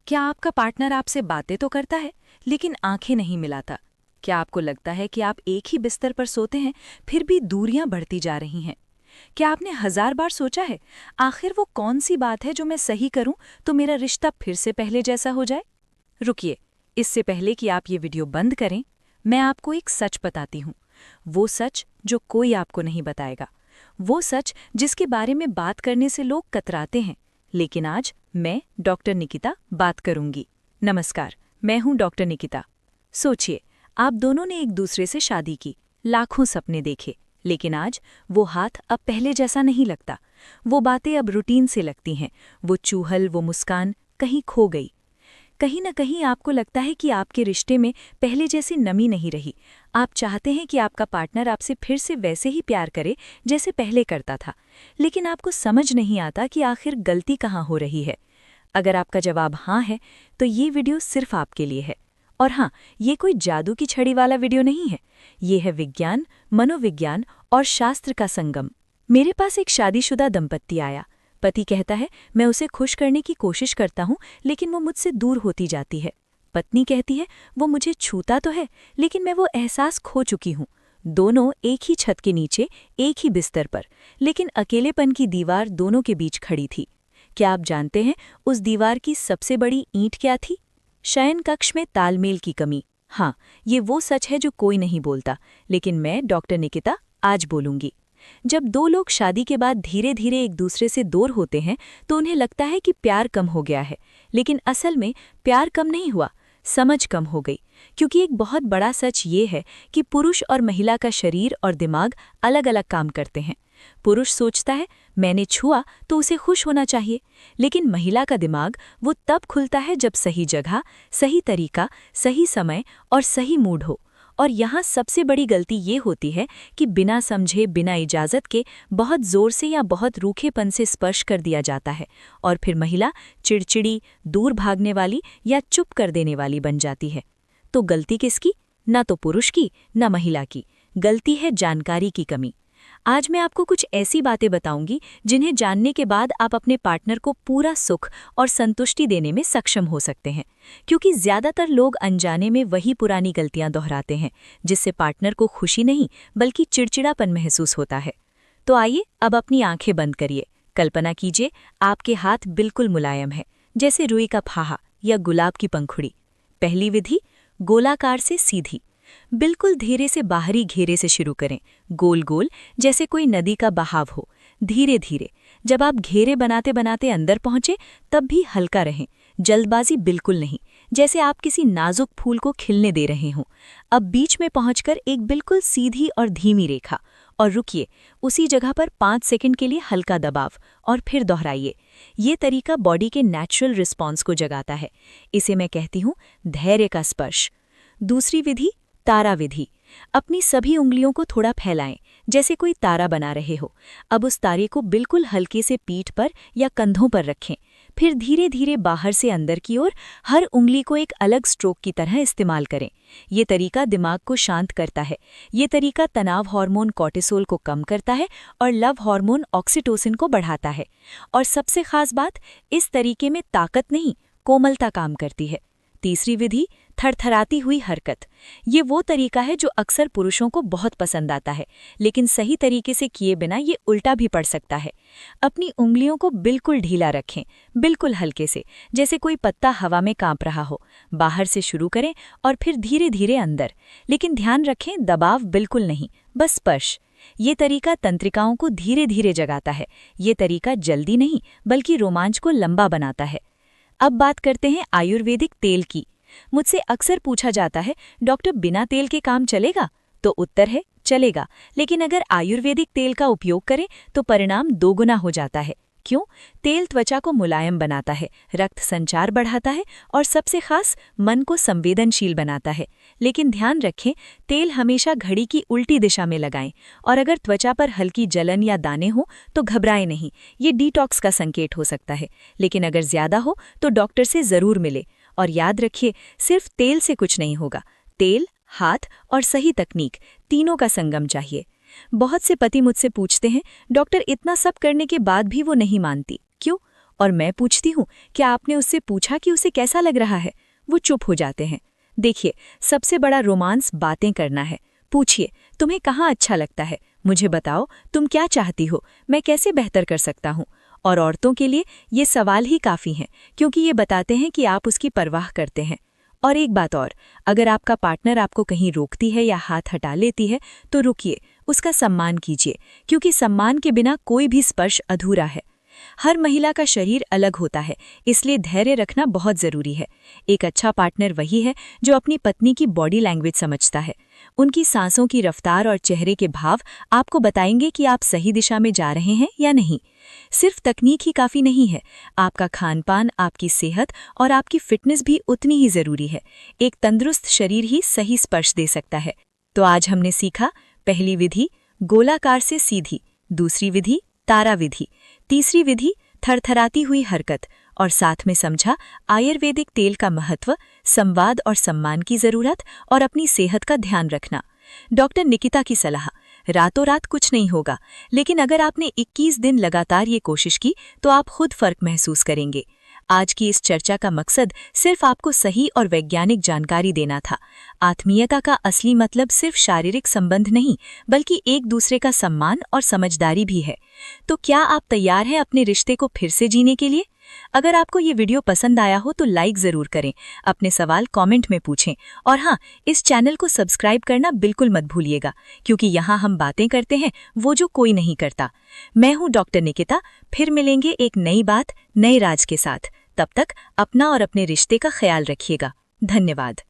क्या आपका पार्टनर आपसे बातें तो करता है, लेकिन आंखें नहीं मिलाता? क्या आपको लगता है कि आप एक ही बिस्तर पर सोते हैं, फिर भी दूरियां बढ़ती जा रही हैं? क्या आपने 1000 बार सोचा है, आखिर वो कौन सी बात है जो मैं सही करूं तो मेरा रिश्ता फिर से पहले जैसा हो जाए? रुकिए, इससे पहले कि आप ये वीडियो बंद करें, मैं आपको एक सच बताती हूँ। वो सच जो कोई आपको नहीं बताएगा। वो सच जिसके बारे में बात करने से लोग कतराते हैं। लेकिन आज मैं डॉक्टर निकिता बात करूंगी। नमस्कार, मैं हूं डॉक्टर निकिता। सोचिए, आप दोनों ने एक दूसरे से शादी की, लाखों सपने देखे, लेकिन आज वो हाथ अब पहले जैसा नहीं लगता। वो बातें अब रूटीन से लगती हैं। वो चूहल, वो मुस्कान कहीं खो गई। कहीं न कहीं आपको लगता है कि आपके रिश्ते में पहले जैसी नमी नहीं रही। आप चाहते हैं कि आपका पार्टनर आपसे फिर से वैसे ही प्यार करे जैसे पहले करता था, लेकिन आपको समझ नहीं आता कि आखिर गलती कहाँ हो रही है। अगर आपका जवाब हाँ है, तो ये वीडियो सिर्फ आपके लिए है। और हाँ, ये कोई जादू की छड़ी वाला वीडियो नहीं है। ये है विज्ञान, मनोविज्ञान और शास्त्र का संगम। मेरे पास एक शादीशुदा दंपत्ति आया। पति कहता है, मैं उसे खुश करने की कोशिश करता हूँ, लेकिन वो मुझसे दूर होती जाती है। पत्नी कहती है, वो मुझे छूता तो है, लेकिन मैं वो एहसास खो चुकी हूँ। दोनों एक ही छत के नीचे, एक ही बिस्तर पर, लेकिन अकेलेपन की दीवार दोनों के बीच खड़ी थी। क्या आप जानते हैं उस दीवार की सबसे बड़ी ईंट क्या थी? शयन कक्ष में तालमेल की कमी। हाँ, ये वो सच है जो कोई नहीं बोलता, लेकिन मैं डॉक्टर निकिता आज बोलूंगी। जब दो लोग शादी के बाद धीरे धीरे एक दूसरे से दूर होते हैं, तो उन्हें लगता है कि प्यार कम हो गया है, लेकिन असल में प्यार कम नहीं हुआ, समझ कम हो गई। क्योंकि एक बहुत बड़ा सच ये है कि पुरुष और महिला का शरीर और दिमाग अलग अलग काम करते हैं। पुरुष सोचता है, मैंने छुआ तो उसे खुश होना चाहिए, लेकिन महिला का दिमाग वो तब खुलता है जब सही जगह, सही तरीका, सही समय और सही मूड हो। और यहाँ सबसे बड़ी गलती ये होती है कि बिना समझे, बिना इजाज़त के बहुत ज़ोर से या बहुत रूखेपन से स्पर्श कर दिया जाता है, और फिर महिला चिड़चिड़ी, दूर भागने वाली या चुप कर देने वाली बन जाती है। तो गलती किसकी? ना तो पुरुष की, ना महिला की। गलती है जानकारी की कमी। आज मैं आपको कुछ ऐसी बातें बताऊंगी जिन्हें जानने के बाद आप अपने पार्टनर को पूरा सुख और संतुष्टि देने में सक्षम हो सकते हैं। क्योंकि ज्यादातर लोग अनजाने में वही पुरानी गलतियां दोहराते हैं, जिससे पार्टनर को खुशी नहीं बल्कि चिड़चिड़ापन महसूस होता है। तो आइए अब अपनी आंखें बंद करिए। कल्पना कीजिए, आपके हाथ बिल्कुल मुलायम है, जैसे रुई का फाहा या गुलाब की पंखुड़ी। पहली विधि, गोलाकार से सीधी। बिल्कुल धीरे से बाहरी घेरे से शुरू करें, गोल गोल, जैसे कोई नदी का बहाव हो। धीरे धीरे। जब आप घेरे बनाते बनाते अंदर पहुंचे, तब भी हल्का रहें, जल्दबाजी बिल्कुल नहीं, जैसे आप किसी नाजुक फूल को खिलने दे रहे हों। अब बीच में पहुंचकर एक बिल्कुल सीधी और धीमी रेखा, और रुकिए, उसी जगह पर 5 सेकंड के लिए हल्का दबाव, और फिर दोहराइए। ये तरीका बॉडी के नेचुरल रिस्पॉन्स को जगाता है। इसे मैं कहती हूँ धैर्य का स्पर्श। दूसरी विधि, तारा विधि। अपनी सभी उंगलियों को थोड़ा फैलाएं, जैसे कोई तारा बना रहे हो। अब उस तारे को बिल्कुल हल्के से पीठ पर या कंधों पर रखें। फिर धीरे धीरे बाहर से अंदर की ओर हर उंगली को एक अलग स्ट्रोक की तरह इस्तेमाल करें। ये तरीका दिमाग को शांत करता है। ये तरीका तनाव हार्मोन कॉर्टिसोल को कम करता है और लव हार्मोन ऑक्सीटोसिन को बढ़ाता है। और सबसे खास बात, इस तरीके में ताकत नहीं, कोमलता काम करती है। तीसरी विधि, थरथराती हुई हरकत। ये वो तरीका है जो अक्सर पुरुषों को बहुत पसंद आता है, लेकिन सही तरीके से किए बिना ये उल्टा भी पड़ सकता है। अपनी उंगलियों को बिल्कुल ढीला रखें, बिल्कुल हल्के से, जैसे कोई पत्ता हवा में कांप रहा हो। बाहर से शुरू करें और फिर धीरे धीरे अंदर, लेकिन ध्यान रखें दबाव बिल्कुल नहीं, बस स्पर्श। ये तरीका तंत्रिकाओं को धीरे धीरे जगाता है। ये तरीका जल्दी नहीं बल्कि रोमांच को लंबा बनाता है। अब बात करते हैं आयुर्वेदिक तेल की। मुझसे अक्सर पूछा जाता है, डॉक्टर बिना तेल के काम चलेगा? तो उत्तर है, चलेगा, लेकिन अगर आयुर्वेदिक तेल का उपयोग करें तो परिणाम दोगुना हो जाता है। क्यों? तेल त्वचा को मुलायम बनाता है, रक्त संचार बढ़ाता है और सबसे खास मन को संवेदनशील बनाता है। लेकिन ध्यान रखें, तेल हमेशा घड़ी की उल्टी दिशा में लगाएं, और अगर त्वचा पर हल्की जलन या दाने हो तो घबराएं नहीं, ये डिटॉक्स का संकेत हो सकता है। लेकिन अगर ज्यादा हो तो डॉक्टर से जरूर मिले। और याद रखिए, सिर्फ तेल से कुछ नहीं होगा। तेल, हाथ और सही तकनीक, तीनों का संगम चाहिए। बहुत से पति मुझसे पूछते हैं, डॉक्टर इतना सब करने के बाद भी वो नहीं मानती, क्यों? और मैं पूछती हूँ, क्या आपने उससे पूछा कि उसे कैसा लग रहा है? वो चुप हो जाते हैं। देखिए, सबसे बड़ा रोमांस बातें करना है। पूछिए, तुम्हें कहाँ अच्छा लगता है? मुझे बताओ, तुम क्या चाहती हो? मैं कैसे बेहतर कर सकता हूँ? और औरतों के लिए ये सवाल ही काफ़ी हैं, क्योंकि ये बताते हैं कि आप उसकी परवाह करते हैं। और एक बात और, अगर आपका पार्टनर आपको कहीं रोकती है या हाथ हटा लेती है, तो रुकिए, उसका सम्मान कीजिए, क्योंकि सम्मान के बिना कोई भी स्पर्श अधूरा है। हर महिला का शरीर अलग होता है, इसलिए धैर्य रखना बहुत ज़रूरी है। एक अच्छा पार्टनर वही है जो अपनी पत्नी की बॉडी लैंग्वेज समझता है। उनकी सांसों की रफ्तार और चेहरे के भाव आपको बताएंगे कि आप सही दिशा में जा रहे हैं या नहीं। सिर्फ तकनीक ही काफ़ी नहीं है, आपका खानपान, आपकी सेहत और आपकी फिटनेस भी उतनी ही ज़रूरी है। एक तंदुरुस्त शरीर ही सही स्पर्श दे सकता है। तो आज हमने सीखा, पहली विधि गोलाकार से सीधी, दूसरी विधि तारा विधि, तीसरी विधि थरथराती हुई हरकत, और साथ में समझा आयुर्वेदिक तेल का महत्व, संवाद और सम्मान की जरूरत और अपनी सेहत का ध्यान रखना। डॉक्टर निकिता की सलाह, रातों रात कुछ नहीं होगा, लेकिन अगर आपने 21 दिन लगातार ये कोशिश की तो आप खुद फर्क महसूस करेंगे। आज की इस चर्चा का मकसद सिर्फ आपको सही और वैज्ञानिक जानकारी देना था। आत्मीयता का असली मतलब सिर्फ शारीरिक संबंध नहीं, बल्कि एक दूसरे का सम्मान और समझदारी भी है। तो क्या आप तैयार हैं अपने रिश्ते को फिर से जीने के लिए? अगर आपको ये वीडियो पसंद आया हो तो लाइक ज़रूर करें, अपने सवाल कमेंट में पूछें, और हाँ, इस चैनल को सब्सक्राइब करना बिल्कुल मत भूलिएगा, क्योंकि यहाँ हम बातें करते हैं वो जो कोई नहीं करता। मैं हूँ डॉक्टर निकिता, फिर मिलेंगे एक नई बात, नए राज के साथ। तब तक अपना और अपने रिश्ते का ख्याल रखिएगा। धन्यवाद।